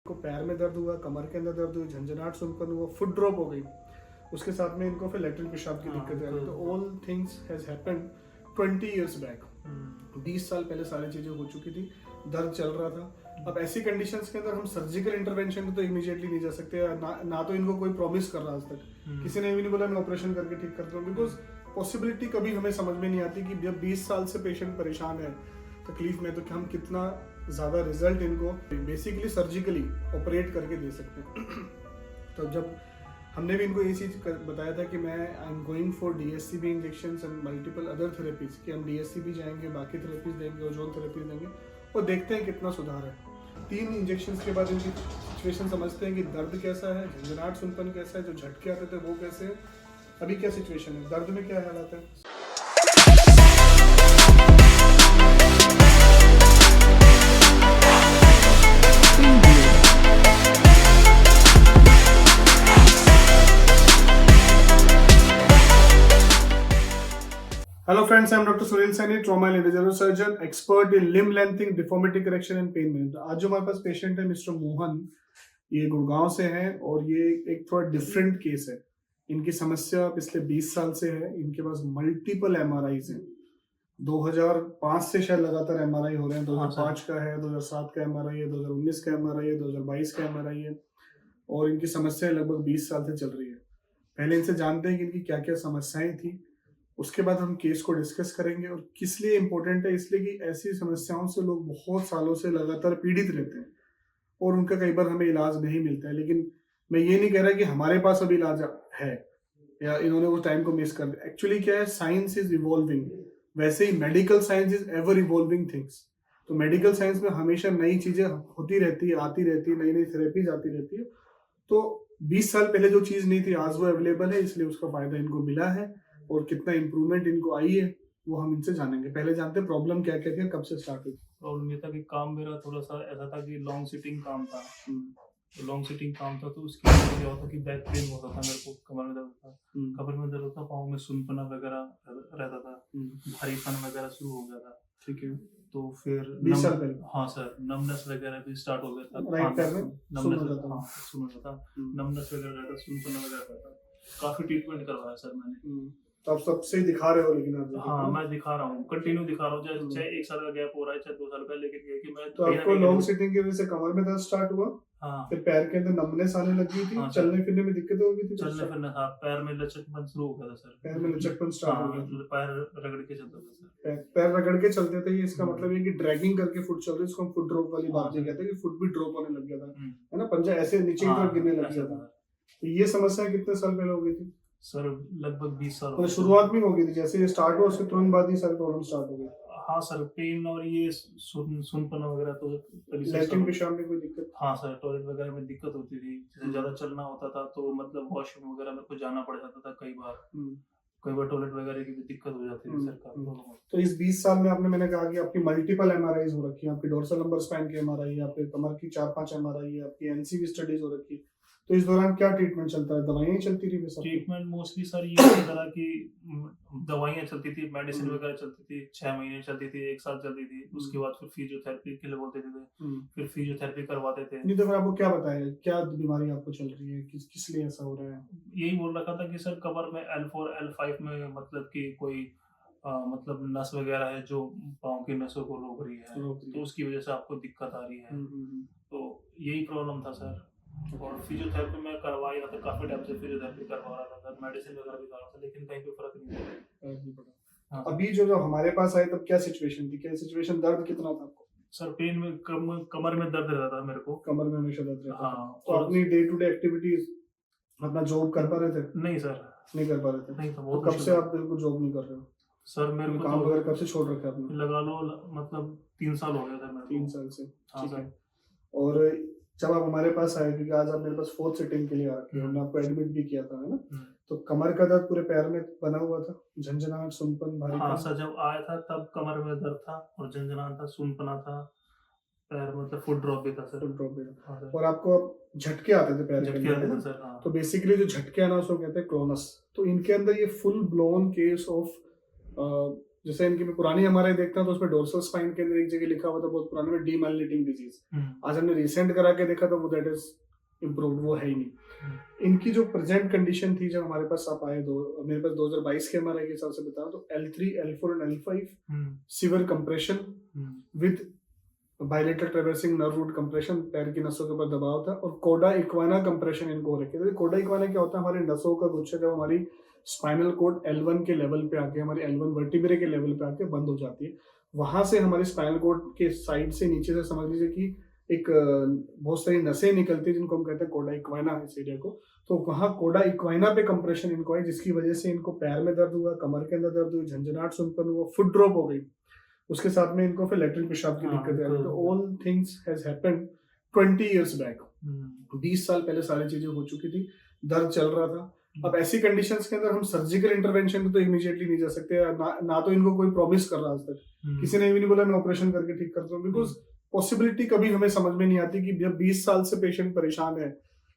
को पैर में दर्द हुआ, कमर के अंदर दर्द हुई, झंझनाहट सुनपन हुआ, फुट ड्रॉप हो गई, उसके साथ में इनको फिर लैट्रिन पेशाब की दिक्कत आ गई। तो all things has happened 20 years back. 20 साल पहले सारी चीजें हो चुकी थी, दर्द चल रहा था। अब ऐसी कंडीशंस के अंदर हम सर्जिकल इंटरवेंशन तो इमीडिएटली नहीं जा सकते, ना तो इनको कोई प्रॉमिस कर रहा आज तक, किसी ने भी नहीं बोला मैं ऑपरेशन करके ठीक करता हूँ, बिकॉज पॉसिबिलिटी कभी हमें समझ में नहीं आती कि जब 20 साल से पेशेंट परेशान है तकलीफ में, तो हम कितना ज़्यादा रिजल्ट इनको बेसिकली सर्जिकली ऑपरेट करके दे सकते हैं। तो जब हमने भी इनको ये चीज़ बताया था कि मैं I am going for DSCB injections and multiple other therapies, कि हम DSCB जाएंगे, बाकी थेरेपीज देंगे, ओजोन थेरेपी देंगे और देखते हैं कितना सुधार है। 3 इंजेक्शंस के बाद इनकी सिचुएशन समझते हैं कि दर्द कैसा है, झंझनाहट सुनपन कैसा है, जो झटके आते थे वो कैसे है, अभी क्या सिचुएशन है, दर्द में क्या हालात है। Hello friends, I am Dr. Sunil Saini, trauma and individual surgeon, expert in limb lengthening, deformity correction and pain management। आज जो हमारे पास पेशेंट है मिस्टर मोहन, ये गुड़गांव से हैं और ये एक थोड़ा डिफरेंट केस है। इनकी समस्या पिछले 20 साल से है, इनके पास मल्टीपल MRIs हैं। 2005 से शायद लगातार MRI हो रहे हैं, 2005 का है, 2007 का MRI है, 2019 का MRI है, 2022 का MRI है और इनकी समस्या लगभग 20 साल से चल रही है। पहले इनसे जानते हैं कि इनकी क्या क्या समस्याएं थी, उसके बाद हम केस को डिस्कस करेंगे। और किस लिए इम्पोर्टेंट है, इसलिए कि ऐसी समस्याओं से लोग बहुत सालों से लगातार पीड़ित रहते हैं और उनका कई बार हमें इलाज नहीं मिलता है। लेकिन मैं ये नहीं कह रहा कि हमारे पास अभी इलाज है या इन्होंने वो टाइम को मिस कर दिया। एक्चुअली क्या है, साइंस इज इवॉल्विंग, वैसे ही medical science is ever evolving things. तो मेडिकल साइंस में हमेशा नई चीजें होती रहती है, आती रहती है, नई नई थेरेपीज आती रहती है। तो 20 साल पहले जो चीज नहीं थी आज वो अवेलेबल है, इसलिए उसका फायदा इनको मिला है और कितना इम्प्रूवमेंट इनको आई है वो हम इनसे जानेंगे। पहले जानते हैं प्रॉब्लम क्या क्या थी, कब से स्टार्ट हुई। प्रॉब्लम ये था कि काम मेरा थोड़ा सा ऐसा था कि लॉन्ग सिटिंग काम था। तो लॉन्ग सिटिंग काम था तो उसकी वजह से क्या होता कि बैक पेन होता था मेरे को, कमर में दर्द था, कमर में दर्द होता, पाँव में सुनपना वगैरह रहता था, भारीपन वगैरह शुरू हो गया था। ठीक है, तो फिर 20 साल पहले। हाँ सर, नमनेस वगैरह भी स्टार्ट हो गया था, राइट पैर में नमनेस, हाँ सुन रहा था, नमनेस वगैरह रहता, सुनपना वगैरह रहता। काफी ट्रीटमेंट करवाया सर मैंने। तो आप सबसे ही दिखा रहे हो, लेकिन आप हाँ मैं दिखा रहा हूँ, कंटिन्यू दिखा रहा हूँ, चाहे 1 साल का गैप हो रहा है, चाहे 2 साल का, लेकिन ये कि मैं तो आपको लॉन्ग सिटिंग की वजह से कमर में दर्द स्टार्ट हुआ, हाँ, फिर पैर के अंदर नमनेस आने लगी थी, हाँ, चलने फिरने में दिक्कत हो गई थी, चलने फिरने, हाँ पैर में लचकपन शुरू हो गया था सर, पैर में लचकपन स्टार्ट हो गया, पैर रगड़ के चलता था सर, पैर रगड़ के चलते थे। ये इसका मतलब है कि ड्रैगिंग करके फुट चल रही है, इसको हम फुट ड्रॉप वाली बात भी कहते हैं कि फुट भी ड्रॉप होने लग गया था, है ना, पंजा ऐसे नीचे की तरफ गिरने लग गया था। तो ये समस्या कितने साल पहले हो गई थी सर? लगभग 20 साल। तो शुरुआत में हो गई थी, जैसे ये स्टार्ट हुआ उसके तुरंत बाद ही सारी प्रॉब्लम स्टार्ट हो गई। हाँ सर, पेन और ये सुनपना वगैरह तो लैट्रिन पेशाब में कोई दिक्कत? हाँ सर, टॉयलेट वगैरह में दिक्कत होती थी, जैसे ज्यादा चलना होता था तो मतलब वॉशरूम वगैरह में कुछ जाना पड़ जाता था कई बार टॉयलेट वगैरह की भी दिक्कत हो जाती थी सर। तो इस 20 साल में मैंने कहा कि आपकी मल्टीपल MRIs हो रखी है, आपकी डोर्सल लंबर स्पाइन की MRI है, आपके कमर की 4-5 MRI है, आपकी NCV स्टडीज हो रखी है। तो इस दौरान क्या ट्रीटमेंट चलता है, दवाइयाँ चलती रही? ट्रीटमेंट मोस्टली सर ये तरह की दवाइयाँ चलती थी, मेडिसिन वगैरह चलती थी, 6 महीने चलती थी, 1 साल चलती थी, उसके बाद फिर फिजियोथेरेपी के लिए बोलते थे, फिर फिजियोथेरेपी करवाते थे। नहीं तो फिर आपको क्या बताया, क्या बीमारी आपको चल रही है, किस लिए ऐसा हो रहा है? यही बोल रखा था कि सर कमर में L4 L5 में मतलब कि कोई मतलब नस वगैरह है जो पाँव की नसों को रोक रही है, तो उसकी वजह से आपको दिक्कत आ रही है। तो यही प्रॉब्लम था सर। और फिजियोथेरेपी में करवाया था, काफी टाइम से फिजियोथेरेपी करवा रहा था, मेडिसिन वगैरह भी खा रहा था, लेकिन कहीं पे फर्क नहीं पड़ा। हाँ। अभी जो हमारे पास आए तब क्या सिचुएशन थी, क्या सिचुएशन, दर्द कितना था आपको? सर पेन में कमर में दर्द रहता था मेरे को, कमर में हमेशा दर्द रहता था। हाँ। तो अपनी डे टू डे एक्टिविटीज अपना जॉब कर पा रहे थे? नहीं सर, नहीं कर पा रहे थे। नहीं था। तो कब से आप बिल्कुल जॉब नहीं कर रहे हो सर? मेरे को काम वगैरह कब से छोड़ रखा आपने? लगा लो मतलब 3 साल हो गया था मेरे को। 3 साल से, ठीक है। हाँ, और जब आप हमारे पास आए, क्योंकि आज आप मेरे पास 4th सिटिंग के लिए आ रखे हैं, हमने आपको एडमिट भी किया था, है ना, तो कमर का दर्द पूरे पैर में बना हुआ था, झंझनाहट सुनपन भारी? हाँ सर, जब आया था तब कमर में दर्द था और झंझनाहट था, सुनपना था, पैर मतलब फुट ड्रॉप भी था सर। फुट ड्रॉप भी था। और आपको झटके आते थे पैर झटके आते थे सर, हाँ। तो बेसिकली जो झटके आना उसको कहते हैं क्लोनस। तो इनके अंदर ये फुल ब्लोन केस ऑफ जैसे इनकी मैं पुरानी एमआरआई देखता हूँ तो उसमें डोर्सल स्पाइन के अंदर एक जगह लिखा हुआ था बहुत पुराने में डीमाइलिनेटिंग डिजीज। आज हमने रिसेंट करा के देखा तो वो दैट इज इम्प्रूव्ड, वो है ही नहीं। इनकी जो प्रेजेंट कंडीशन थी जब हमारे पास आप आए, मेरे पास 2022 के एमआरआई के हिसाब से बताऊं तो L3, L4 and L5 severe compression with bilateral traversing nerve root compression, पैर की नसों के ऊपर दबाव था, और कोडा इक्वाना कंप्रेशन इनको हो रखे थे। कोडा इक्वाना क्या होता है, हमारी नसों का गुच्छा जब हमारी स्पाइनल कोड L1 के लेवल पे आके, हमारी L1 वर्टिब्रे के लेवल पे आके बंद हो जाती है। वहां से हमारे स्पाइनल कोड के साइड से नीचे से समझ लीजिए कि एक बहुत सारी नसें निकलती है जिनको हम कहते हैं कोडा इक्वाना, इस एरिया को। तो वहाँ कोडा इक्वाना पे कंप्रेशन इनको है, जिसकी वजह से इनको पैर में दर्द हुआ, कमर के अंदर दर्द हुई, झंझनाहट सुनपन हुआ, फुट ड्रॉप हो गई, उसके साथ में इनको फिर लैट्रिन पेशाब की दिक्कत आई। तो all things has happened 20 years back, 20 साल पहले सारी चीजें हो चुकी थी, दर्द चल रहा था। अब ऐसी कंडीशंस के अंदर हम सर्जिकल इंटरवेंशन तो इमीडिएटली नहीं जा सकते, ना तो इनको कोई प्रॉमिस कर रहा आज तक, किसी ने भी नहीं बोला मैं ऑपरेशन करके ठीक करता हूँ, बिकॉज पॉसिबिलिटी कभी हमें समझ में नहीं आती कि जब 20 साल से पेशेंट परेशान है,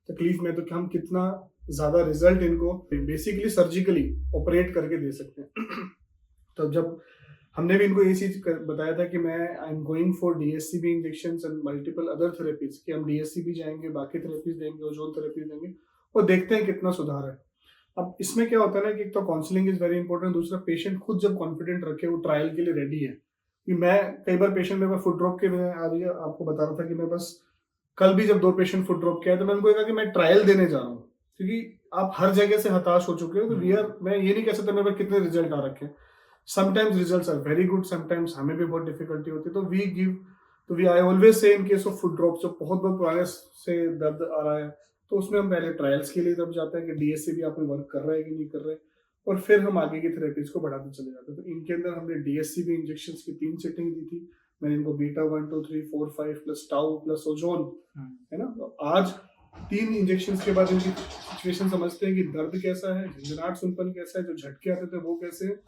तकलीफ में, तो हम कितना ज्यादा रिजल्ट इनको बेसिकली सर्जिकली ऑपरेट करके दे सकते हैं। तो जब हमने भी इनको ये चीज बताया था कि मैं I am going for DSCB injections and multiple other therapies, कि हम DSCB जाएंगे, बाकी थेरेपीज देंगे, ओजोन थेरेपी देंगे और देखते हैं कितना सुधार है। अब इसमें क्या होता है ना कि एक तो काउंसलिंग इज वेरी इंपॉर्टेंट, दूसरा पेशेंट खुद जब कॉन्फिडेंट रखे, वो ट्रायल के लिए रेडी है। कि मैं कई बार पेशेंट मेरे पास फुट ड्रॉप के, मैं अभी आपको बता रहा था कि मैं बस कल भी जब 2 पेशेंट फुट ड्रॉप के आए तो मैं उनको कहा कि मैं ट्रायल देने जा रहा हूँ, क्योंकि आप हर जगह से हताश हो चुके हो। तो मैं ये नहीं कह सकता मेरे पास कितने रिजल्ट आ रखे हैं, sometimes results are very good, sometimes हमें भी बहुत डिफिकल्टी होती है। तो we I always say in case of foot drop, जो बहुत पुराने से दर्द आ रहा है, तो उसमें हम पहले ट्रायल्स के लिए तब जाते हैं कि DSCB आप में वर्क कर रहा है कि नहीं कर रहा है, और फिर हम आगे की थेरेपीज को बढ़ाते चले जाते हैं। तो इनके अंदर हमने DSCB इंजेक्शंस की 3 सेटिंग दी थी। मैंने इनको beta 1 2 3 4 5 plus tau plus ozone, है ना। तो आज 3 इंजेक्शंस के बाद इनकी सिचुएशन समझते हैं कि दर्द कैसा है, झंझनाहट सुनपन कैसा है, जो झटके आते थे वो कैसे है,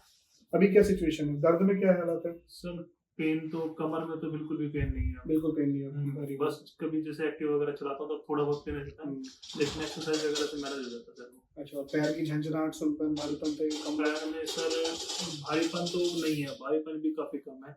अभी क्या सिचुएशन है, दर्द में क्या हालत है सर? पेन तो कमर में तो बिल्कुल भी पेन नहीं है, बिल्कुल पेन नहीं है। बस कभी जैसे एक्टिव वगैरह चलाता हूँ तो थोड़ा बहुत पेन रहता है, लेकिन एक्सरसाइज वगैरह से मैनेज हो जाता है। अच्छा, पैर की झंझनाहट सुनपन भारीपन तो पैर में सर भारीपन तो नहीं है, भारीपन भी काफी कम है,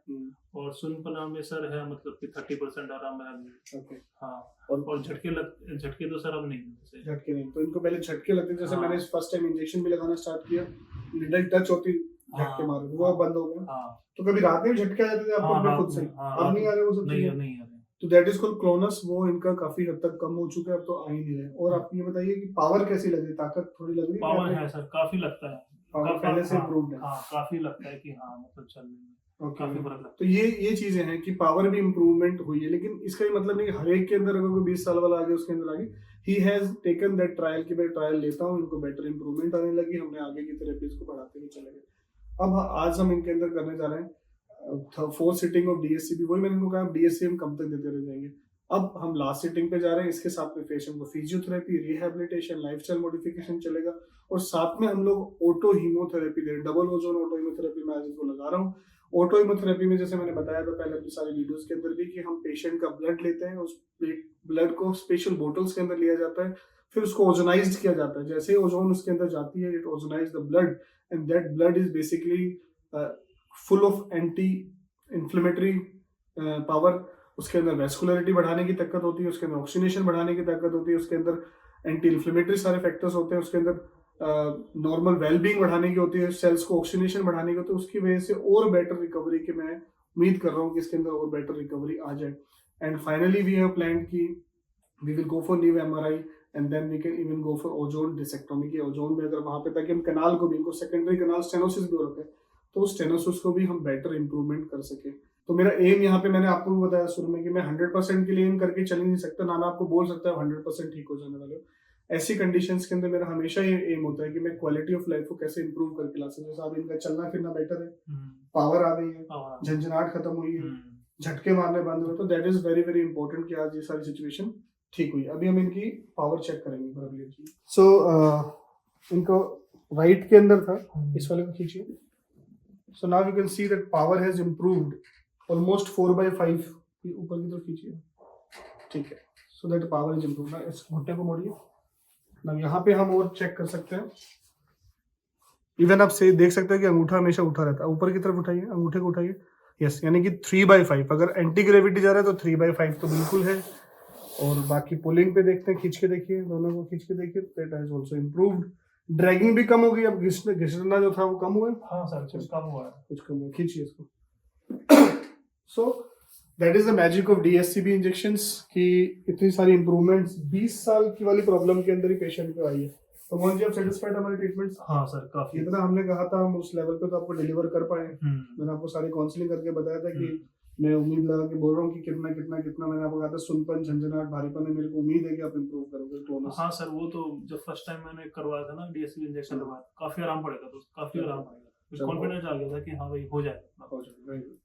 और सुनपन में सर है, मतलब कि 30% आराम है अभी। ओके, हाँ, और झटके तो सर अब नहीं है। झटके नहीं, तो इनको पहले झटके लगते थे, जैसे मैंने फर्स्ट टाइम इंजेक्शन भी लगाना स्टार्ट किया, निडल टच होती, झटके मार वो बंद हो गया। तो कभी रात में झटके आ जाते थे आपको अपने खुद से, अब नहीं आ रहे वो सब चीजें? नहीं आ रहे। तो दैट इज कॉल्ड क्लोनस, वो इनका काफी हद तक कम हो चुका है, अब तो आ ही नहीं रहे। और आप ये बताइए कि पावर कैसी लग रही है, ताकत थोड़ी लग रही है? पावर है सर, काफी लगता है, पावर पहले से इम्प्रूव्ड है। हाँ, काफी लगता है कि हाँ, मतलब चलने में काफी फर्क लगता है। तो ये चीजें हैं कि पावर भी इम्प्रूवमेंट हुई है, लेकिन इसका ये मतलब नहीं कि हर एक के अंदर अगर कोई 20 साल वाला आगे उसके अंदर आगे, he has taken that trial कि मैं ट्रायल लेता हूँ, इनको बेटर इंप्रूवमेंट आने लगी, हमने आगे की थेरेपीज को बढ़ाते हुए चले गए। अब आज हम इनके अंदर करने जा रहे हैं 4 सिटिंग ऑफ DSCB। वही मैंने इनको कहा DSCB हम कब तक देते रह जाएंगे। अब हम लास्ट सिटिंग पे जा रहे हैं, इसके साथ में पेशेंट को फिजियोथेरेपी, रिहैबिलिटेशन, लाइफस्टाइल मॉडिफिकेशन चलेगा, और साथ में हम लोग ऑटो हीमोथेरेपी दे, डबल ओजोन ऑटो हीमोथेरेपी मैं आज इनको लगा रहा हूँ। ऑटो हीमोथेरेपी में जैसे मैंने बताया था पहले अपनी सारी वीडियोस के अंदर भी, कि हम पेशेंट का ब्लड लेते हैं, उस ब्लड को स्पेशल बोटल्स के अंदर लिया जाता है, फिर उसको ओजोनाइज्ड किया जाता है। जैसे ही ओजोन उसके अंदर जाती है, it ozonize the blood, and that blood is basically full of anti inflammatory power. उसके अंदर वेस्कुलरिटी बढ़ाने की ताकत होती है, उसके अंदर ऑक्सीनेशन बढ़ाने की ताकत होती है, उसके अंदर एंटी इन्फ्लेमेटरी सारे फैक्टर्स होते हैं, उसके अंदर नॉर्मल वेलबींग बढ़ाने की होती है, सेल्स को ऑक्सीनेशन बढ़ाने की होती है। उसकी वजह से और बेटर रिकवरी की मैं उम्मीद कर रहा हूँ कि इसके अंदर और बेटर रिकवरी आ जाए। And finally we have planned कि we will go for new MRI and then we can even go for ozone discectomy की। ओजोन में अगर वहाँ पे, ताकि हम कनाल को भी, इनको सेकेंडरी कनाल स्टेनोसिस भी हो रखा है, तो उस स्टेनोसिस को भी हम बेटर इंप्रूवमेंट कर सके। तो मेरा एम यहाँ पे, मैंने आपको भी बताया शुरू में कि मैं 100% के लिए एम करके चल नहीं सकता, ना मैं आपको बोल सकता हूँ 100% ठीक हो जाने वाले हो। ऐसी कंडीशंस के अंदर मेरा हमेशा ये एम होता है कि मैं क्वालिटी ऑफ लाइफ को कैसे इंप्रूव करके ला सकूं। जैसे अब इनका चलना फिरना बेटर है, पावर आ गई है, झंझनाहट खत्म हुई है, झटके मारने बंद हुए, तो that is very very important कि आज ये सारी सिचुएशन ठीक हुई। अभी हम इनकी पावर चेक करेंगे पर अगली चीज। सो इनको राइट के अंदर था, इस वाले को खींचिए। So now you can see that power has improved almost 4/5। ऊपर की तरफ खींचिए, ठीक है। So that power is improved. इस घुट्टे को मोड़िए ना, यहाँ पे हम और चेक कर सकते हैं। इवन आप से देख सकते हो कि अंगूठा हमेशा उठा रहता है, ऊपर की तरफ उठाइए, अंगूठे को उठाइए, यस, यानी कि 3/5, अगर एंटी ग्रेविटी जा रहा है तो 3/5 तो बिल्कुल है। और बाकी पुलिंग पे देखते हैं, खींच के देखिए, दोनों को खींच के देखिए, that has also improved. Dragging भी कम हो गई, अब घिसना जो था वो कम हुआ है। हाँ सर, कुछ कम हुआ है, कुछ कम हुआ, खींचिए इसको। So that is the magic of DSCB injections कि इतनी सारी इंप्रूवमेंट्स 20 साल की वाली प्रॉब्लम के अंदर ही पेशेंट को आई है। तो मोहन जी, आप सेटिस्फाइड हमारे ट्रीटमेंट? हाँ सर, काफी। जितना हमने कहा था हम उस लेवल पे तो आपको डिलीवर कर पाए। मैंने आपको सारी काउंसलिंग करके बताया था कि मैं उम्मीद लगा के बोल रहा हूँ कि कितना कितना कितना, मैंने आपको कहा था सुनपन, झंझनाहट, भारीपन है, मेरे को उम्मीद है कि आप इंप्रूव करोगे टोनस। हाँ सर, वो तो जब फर्स्ट टाइम मैंने करवाया था ना DSCB इंजेक्शन के बाद काफी आराम पड़ेगा, तो काफी आराम पड़ेगा, कुछ कॉन्फिडेंस आ गया था कि हाँ भाई हो जाएगा।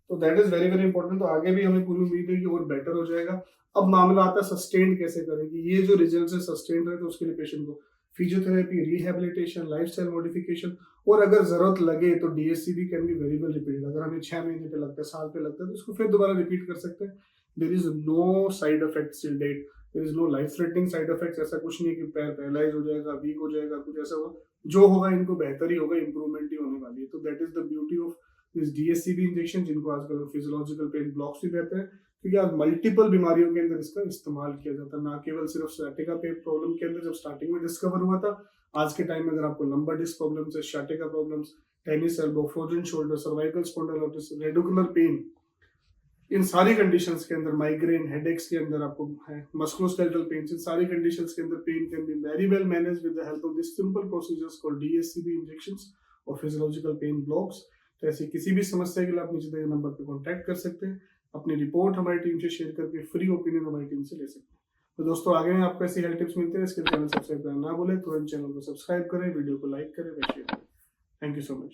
तो that is very very important. तो आगे भी हमें पूरी उम्मीद है कि और बेटर हो जाएगा। अब मामला आता है सस्टेन कैसे करें, कि ये जो रिजल्ट है सस्टेन रहे, तो उसके लिए पेशेंट को फिजियोथेरेपी, रिहैबिलिटेशन, लाइफस्टाइल मॉडिफिकेशन, और अगर जरूरत लगे तो DSCB can be very well repeated. अगर हमें 6 महीने पे लगता है, साल पे लगता है, तो इसको फिर दोबारा रिपीट कर सकते हैं। There is no side effects till date, there is no life threatening side effects. ऐसा कुछ नहीं है कि पैर पैरालाइज हो जाएगा, वीक हो जाएगा, कुछ ऐसा होगा। जो होगा इनको बेहतर ही होगा, इंप्रूवमेंट ही होने वाली है। तो that is the beauty of this DSCB injection, जिनको आजकल फिजियोलॉजिकल पेन ब्लॉक्स भी कहते हैं, क्योंकि आज मल्टीपल बीमारियों के अंदर इसका इस्तेमाल किया जाता है, ना केवल सिर्फ sciatica पेन प्रॉब्लम के अंदर। जब स्टार्टिंग में डिस्कवर हुआ था, आज के टाइम में अगर आपको लंबर डिस्क प्रॉब्लम्स है, sciatica problems, tennis elbow, frozen shoulder, cervical spondylosis, radicular pain, इन सारी कंडीशंस के अंदर, माइग्रेन, हेडेक्स के अंदर आपको है, मस्कुलोस्केलेटल पेन, इन सारी कंडीशंस के अंदर pain can be very well manage with the help of this simple procedures called DSCB injections और फिजियोलॉजिकल पेन ब्लॉक्स। तो ऐसी किसी भी समस्या के लिए आप नीचे दिए नंबर पे कांटेक्ट कर सकते हैं, अपनी रिपोर्ट हमारी टीम से शेयर करके फ्री ओपिनियन हमारी टीम से ले सकते हैं। तो दोस्तों, आगे में आपको ऐसी हेल्थ टिप्स मिलते हैं, इसके लिए चैनल सब्सक्राइब करना ना भूलें, तुरंत चैनल को सब्सक्राइब करें, वीडियो को लाइक करें, शेयर करें। Thank you so much.